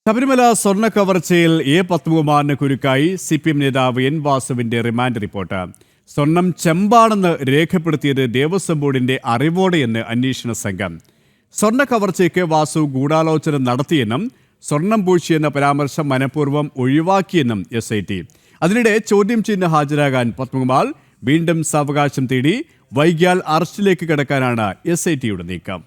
ശബരിമല സ്വർണ്ണ കവർച്ചയിൽ പത്മകുമാറിന് കുരുക്കായി CPM നേതാവ് N വാസുവിന്റെ remand report. സ്വർണം ചെമ്പാണെന്ന് രേഖപ്പെടുത്തിയത് ദേവസ്വം ബോർഡിന്റെ അറിവോടെയെന്ന് അന്വേഷണ സംഘം. സ്വർണ്ണ കവർച്ചയ്ക്ക് വാസു ഗൂഢാലോചന നടത്തിയെന്നും സ്വർണം പൂഴ്ചിയെന്ന പരാമർശം മനഃപൂർവ്വം ഒഴിവാക്കിയെന്നും SIT. അതിനിടെ ചോദ്യം ചെയ്യുന്ന ഹാജരാകാൻ പത്മകുമാർ വീണ്ടും സാവകാശം തേടി. വൈകിയാൽ അറസ്റ്റിലേക്ക് കടക്കാനാണ് SITയുടെ നീക്കം.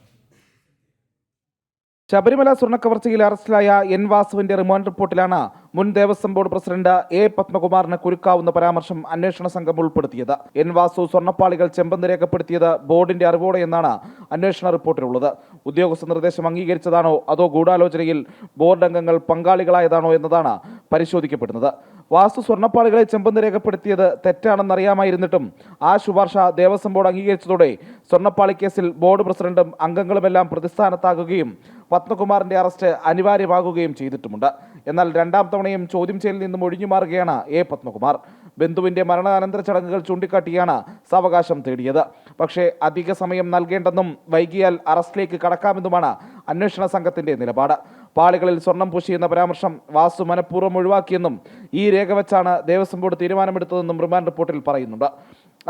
ശബരിമല സ്വർണ്ണക്കവർച്ചയിൽ അറസ്റ്റിലായ N വാസുവിന്റെ റിമാൻഡ് റിപ്പോർട്ടിലാണ് മുൻ ദേവസ്വം ബോർഡ് പ്രസിഡന്റ് പത്മകുമാറിന് കുരുക്കാവുന്ന പരാമർശം അന്വേഷണ സംഘം ഉൾപ്പെടുത്തിയത്. N വാസു സ്വർണ്ണപ്പാളികൾ ചെമ്പെന്ന് രേഖപ്പെടുത്തിയത് ബോർഡിന്റെ അറിവോടെയെന്നാണ് അന്വേഷണ റിപ്പോർട്ടിലുള്ളത്. ഉദ്യോഗസ്ഥ നിർദ്ദേശം അംഗീകരിച്ചതാണോ അതോ ഗൂഢാലോചനയിൽ ബോർഡ് അംഗങ്ങൾ പങ്കാളികളായതാണോ എന്നതാണ് പരിശോധിക്കപ്പെടുന്നത്. വാസു സ്വർണ്ണപ്പാളികളെ ചെമ്പെന്ന് രേഖപ്പെടുത്തിയത് തെറ്റാണെന്നറിയാമായിരുന്നിട്ടും ആ ശുപാർശ ദേവസ്വം ബോർഡ് അംഗീകരിച്ചതോടെ സ്വർണ്ണപ്പാളി കേസിൽ ബോർഡ് പ്രസിഡന്റും അംഗങ്ങളുമെല്ലാം പ്രതിസ്ഥാനത്താകുകയും പത്മകുമാറിന്റെ അറസ്റ്റ് അനിവാര്യമാകുകയും ചെയ്തിട്ടുമുണ്ട്. എന്നാൽ രണ്ടാം തവണയും ചോദ്യം ചെയ്യലിൽ നിന്നും ഒഴിഞ്ഞുമാറുകയാണ് പത്മകുമാർ. ബന്ധുവിന്റെ മരണാനന്തര ചടങ്ങുകൾ ചൂണ്ടിക്കാട്ടിയാണ് സാവകാശം തേടിയത്. പക്ഷേ അധിക സമയം നൽകേണ്ടെന്നും വൈകിയാൽ അറസ്റ്റിലേക്ക് കടക്കാമെന്നുമാണ് അന്വേഷണ സംഘത്തിന്റെ നിലപാട്. പാളികളിൽ സ്വർണം പൂശിയെന്ന പരാമർശം വാസു മനഃപൂർവ്വം ഒഴിവാക്കിയെന്നും ഈ രേഖ വെച്ചാണ് ദേവസ്വം ബോർഡ് തീരുമാനമെടുത്തതെന്നും റിമാൻഡ് റിപ്പോർട്ടിൽ പറയുന്നുണ്ട്.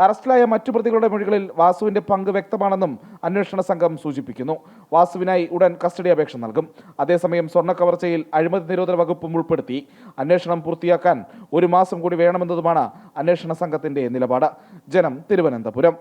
അറസ്റ്റിലായ മറ്റു പ്രതികളുടെ മൊഴികളിൽ വാസുവിന്റെ പങ്ക് വ്യക്തമാണെന്നും അന്വേഷണ സംഘം സൂചിപ്പിക്കുന്നു. വാസുവിനായി ഉടൻ കസ്റ്റഡി അപേക്ഷ നൽകും. അതേസമയം സ്വർണ്ണ കവർച്ചയിൽ അഴിമതി നിരോധന വകുപ്പും ഉൾപ്പെടുത്തി അന്വേഷണം പൂർത്തിയാക്കാൻ 1 മാസം കൂടി വേണമെന്നതുമാണ് അന്വേഷണ സംഘത്തിന്റെ നിലപാട്. ജനം, തിരുവനന്തപുരം.